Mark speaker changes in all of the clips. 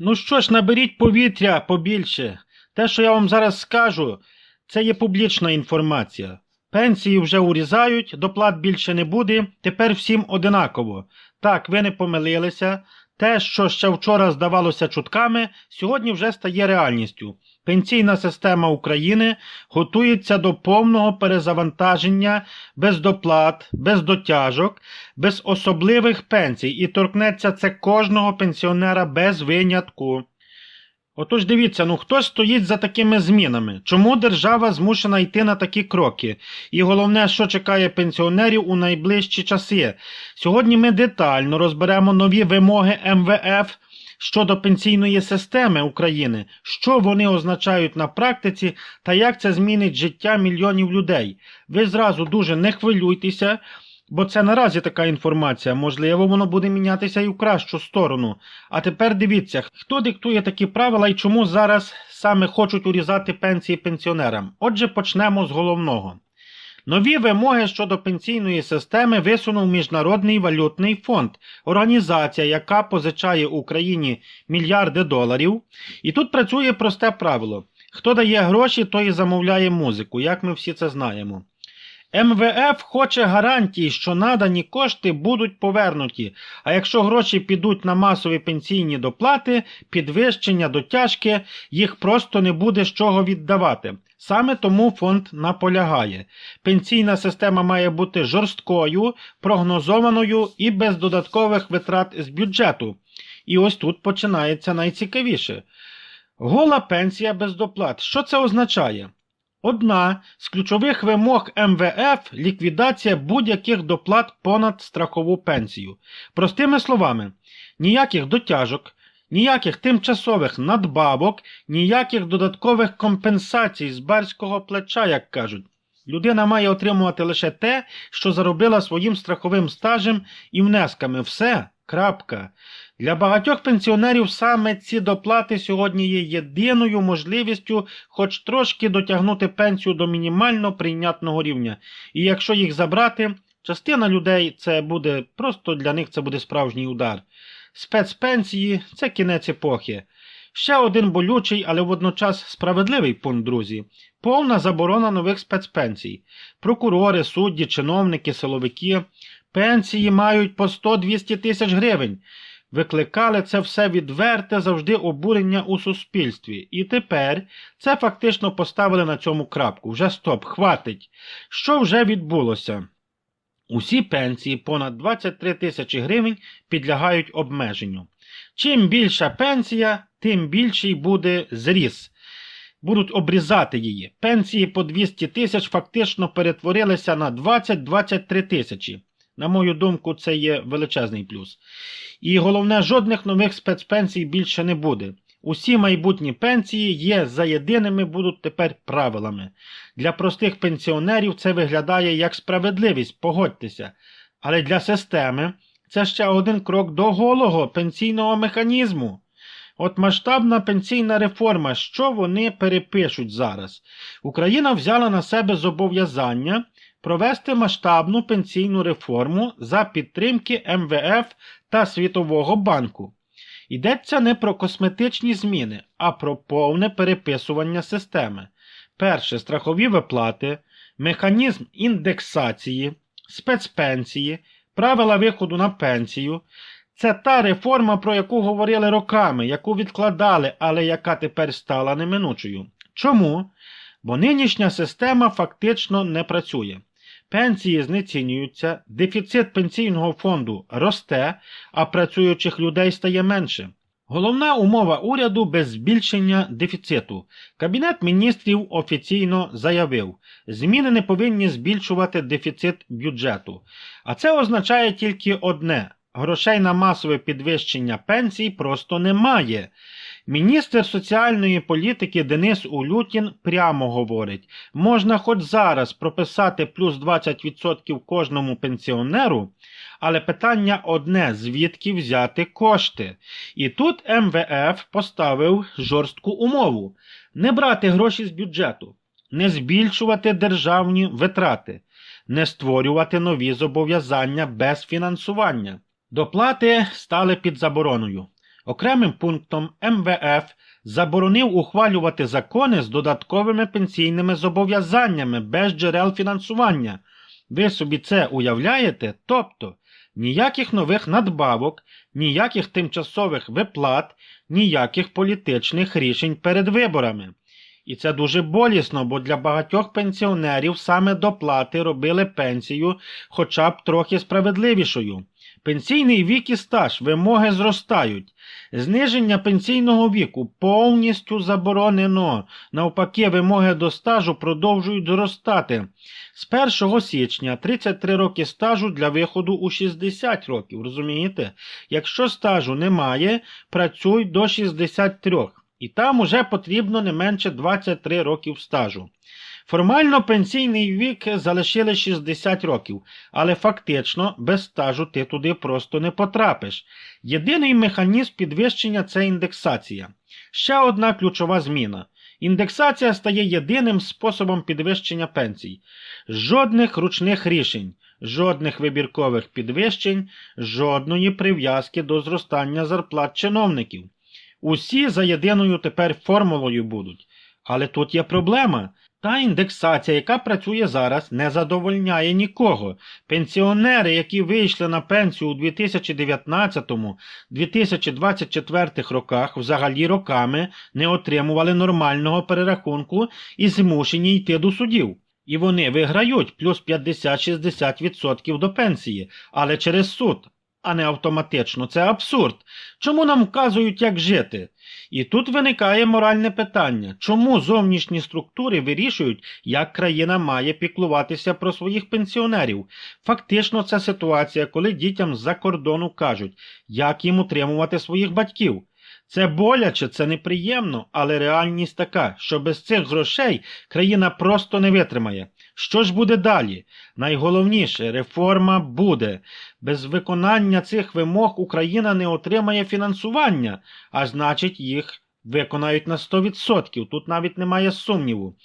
Speaker 1: Ну що ж, наберіть повітря побільше. Те, що я вам зараз скажу, це є публічна інформація. Пенсії вже урізають, доплат більше не буде, тепер всім одинаково. Так, ви не помилилися. Те, що ще вчора здавалося чутками, сьогодні вже стає реальністю. Пенсійна система України готується до повного перезавантаження без доплат, без дотяжок, без особливих пенсій і торкнеться це кожного пенсіонера без винятку. Отож дивіться, хто стоїть за такими змінами? Чому держава змушена йти на такі кроки? І головне, що чекає пенсіонерів у найближчі часи? Сьогодні ми детально розберемо нові вимоги МВФ щодо пенсійної системи України, що вони означають на практиці та як це змінить життя мільйонів людей. Ви зразу дуже не хвилюйтеся, бо це наразі така інформація, можливо, воно буде мінятися і в кращу сторону. А тепер дивіться, хто диктує такі правила і чому зараз саме хочуть урізати пенсії пенсіонерам. Отже, почнемо з головного. Нові вимоги щодо пенсійної системи висунув Міжнародний валютний фонд, організація, яка позичає Україні мільярди доларів. І тут працює просте правило. Хто дає гроші, той і замовляє музику, як ми всі це знаємо. МВФ хоче гарантій, що надані кошти будуть повернуті, а якщо гроші підуть на масові пенсійні доплати, підвищення, дотяжки, їх просто не буде з чого віддавати. Саме тому фонд наполягає. Пенсійна система має бути жорсткою, прогнозованою і без додаткових витрат з бюджету. І ось тут починається найцікавіше. Гола пенсія без доплат. Що це означає? Одна з ключових вимог МВФ – ліквідація будь-яких доплат понад страхову пенсію. Простими словами, ніяких дотяжок, ніяких тимчасових надбавок, ніяких додаткових компенсацій з барського плеча, як кажуть. Людина має отримувати лише те, що заробила своїм страховим стажем і внесками. Все. Крапка. Для багатьох пенсіонерів саме ці доплати сьогодні є єдиною можливістю хоч трошки дотягнути пенсію до мінімально прийнятного рівня. І якщо їх забрати, частина людей це буде, просто для них це буде справжній удар. Спецпенсії – це кінець епохи. Ще один болючий, але водночас справедливий пункт, друзі. Повна заборона нових спецпенсій. Прокурори, судді, чиновники, силовики – пенсії мають по 100-200 тисяч гривень. Викликали це все відверте завжди обурення у суспільстві. І тепер це фактично поставили на цьому крапку. Вже стоп, хватить. Що вже відбулося? Усі пенсії понад 23 тисячі гривень підлягають обмеженню. Чим більша пенсія, тим більший буде зріз. Будуть обрізати її. Пенсії по 200 тисяч фактично перетворилися на 20-23 тисячі. На мою думку, це є величезний плюс. І головне, жодних нових спецпенсій більше не буде. Усі майбутні пенсії є за єдиними будуть тепер правилами. Для простих пенсіонерів це виглядає як справедливість, погодьтеся. Але для системи це ще один крок до голого пенсійного механізму. От масштабна пенсійна реформа, що вони перепишуть зараз? Україна взяла на себе зобов'язання провести масштабну пенсійну реформу за підтримки МВФ та Світового банку. Йдеться не про косметичні зміни, а про повне переписування системи. Перше – страхові виплати, механізм індексації, спецпенсії, правила виходу на пенсію. Це та реформа, про яку говорили роками, яку відкладали, але яка тепер стала неминучою. Чому? Бо нинішня система фактично не працює. Пенсії знецінюються, дефіцит пенсійного фонду росте, а працюючих людей стає менше. Головна умова уряду – без збільшення дефіциту. Кабінет міністрів офіційно заявив, зміни не повинні збільшувати дефіцит бюджету. А це означає тільки одне – грошей на масове підвищення пенсій просто немає. Міністр соціальної політики Денис Улютін прямо говорить, можна хоч зараз прописати плюс 20% кожному пенсіонеру, але питання одне – звідки взяти кошти. І тут МВФ поставив жорстку умову – не брати гроші з бюджету, не збільшувати державні витрати, не створювати нові зобов'язання без фінансування. Доплати стали під забороною. Окремим пунктом МВФ заборонив ухвалювати закони з додатковими пенсійними зобов'язаннями без джерел фінансування. Ви собі це уявляєте? Тобто, ніяких нових надбавок, ніяких тимчасових виплат, ніяких політичних рішень перед виборами. І це дуже болісно, бо для багатьох пенсіонерів саме доплати робили пенсію хоча б трохи справедливішою. Пенсійний вік і стаж, вимоги зростають. Зниження пенсійного віку повністю заборонено. Навпаки, вимоги до стажу продовжують зростати. З 1 січня 33 роки стажу для виходу у 60 років, розумієте? Якщо стажу немає, працюй до 63. І там уже потрібно не менше 23 років стажу. Формально пенсійний вік залишили 60 років, але фактично без стажу ти туди просто не потрапиш. Єдиний механізм підвищення – це індексація. Ще одна ключова зміна. Індексація стає єдиним способом підвищення пенсій. Жодних ручних рішень, жодних вибіркових підвищень, жодної прив'язки до зростання зарплат чиновників. Усі за єдиною тепер формулою будуть. Але тут є проблема. Та індексація, яка працює зараз, не задовольняє нікого. Пенсіонери, які вийшли на пенсію у 2019-2024 роках, взагалі роками не отримували нормального перерахунку і змушені йти до судів. І вони виграють плюс 50-60% до пенсії, але через суд, а не автоматично. Це абсурд. Чому нам вказують, як жити? І тут виникає моральне питання. Чому зовнішні структури вирішують, як країна має піклуватися про своїх пенсіонерів? Фактично це ситуація, коли дітям з-за кордону кажуть, як їм утримувати своїх батьків. Це боляче, це неприємно, але реальність така, що без цих грошей країна просто не витримає. Що ж буде далі? Найголовніше, реформа буде. Без виконання цих вимог Україна не отримає фінансування, а значить їх виконають на 100%, тут навіть немає сумніву.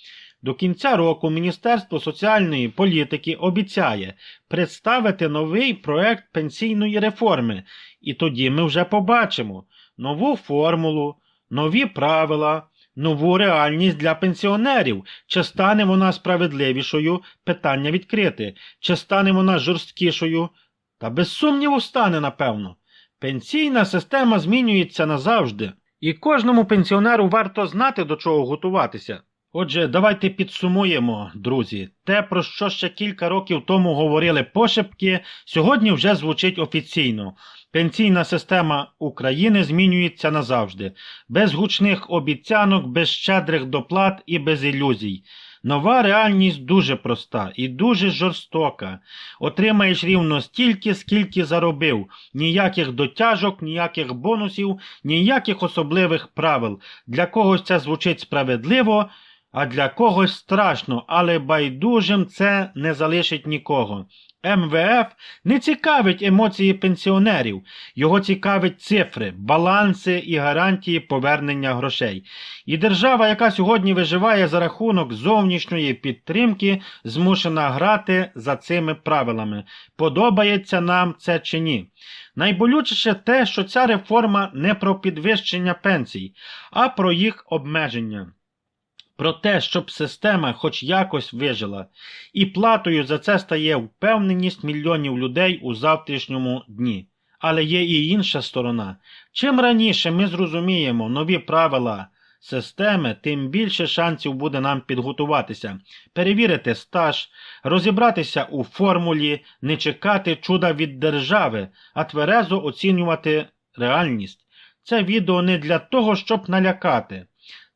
Speaker 1: До кінця року Міністерство соціальної політики обіцяє представити новий проект пенсійної реформи, і тоді ми вже побачимо нову формулу, нові правила, нову реальність для пенсіонерів. Чи стане вона справедливішою? Питання відкрите. Чи стане вона жорсткішою? Та без сумніву стане, напевно. Пенсійна система змінюється назавжди. І кожному пенсіонеру варто знати, до чого готуватися. Отже, давайте підсумуємо, друзі. Те, про що ще кілька років тому говорили пошепки, сьогодні вже звучить офіційно. Пенсійна система України змінюється назавжди. Без гучних обіцянок, без щедрих доплат і без ілюзій. Нова реальність дуже проста і дуже жорстока. Отримаєш рівно стільки, скільки заробив. Ніяких дотяжок, ніяких бонусів, ніяких особливих правил. Для когось це звучить справедливо, а для когось страшно, але байдужим це не залишить нікого. МВФ не цікавить емоції пенсіонерів, його цікавить цифри, баланси і гарантії повернення грошей. І держава, яка сьогодні виживає за рахунок зовнішньої підтримки, змушена грати за цими правилами. Подобається нам це чи ні? Найболючіше те, що ця реформа не про підвищення пенсій, а про їх обмеження. Про те, щоб система хоч якось вижила. І платою за це стає впевненість мільйонів людей у завтрашньому дні. Але є і інша сторона. Чим раніше ми зрозуміємо нові правила системи, тим більше шансів буде нам підготуватися, перевірити стаж, розібратися у формулі, не чекати чуда від держави, а тверезо оцінювати реальність. Це відео не для того, щоб налякати.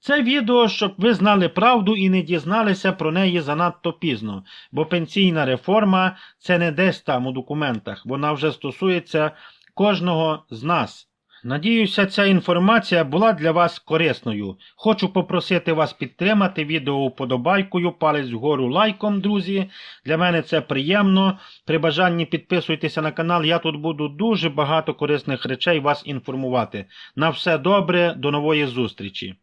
Speaker 1: Це відео, щоб ви знали правду і не дізналися про неї занадто пізно, бо пенсійна реформа – це не десь там у документах, вона вже стосується кожного з нас. Надіюся, ця інформація була для вас корисною. Хочу попросити вас підтримати відео вподобайкою, палець вгору лайком, друзі. Для мене це приємно. При бажанні підписуйтеся на канал, я тут буду дуже багато корисних речей вас інформувати. На все добре, до нової зустрічі.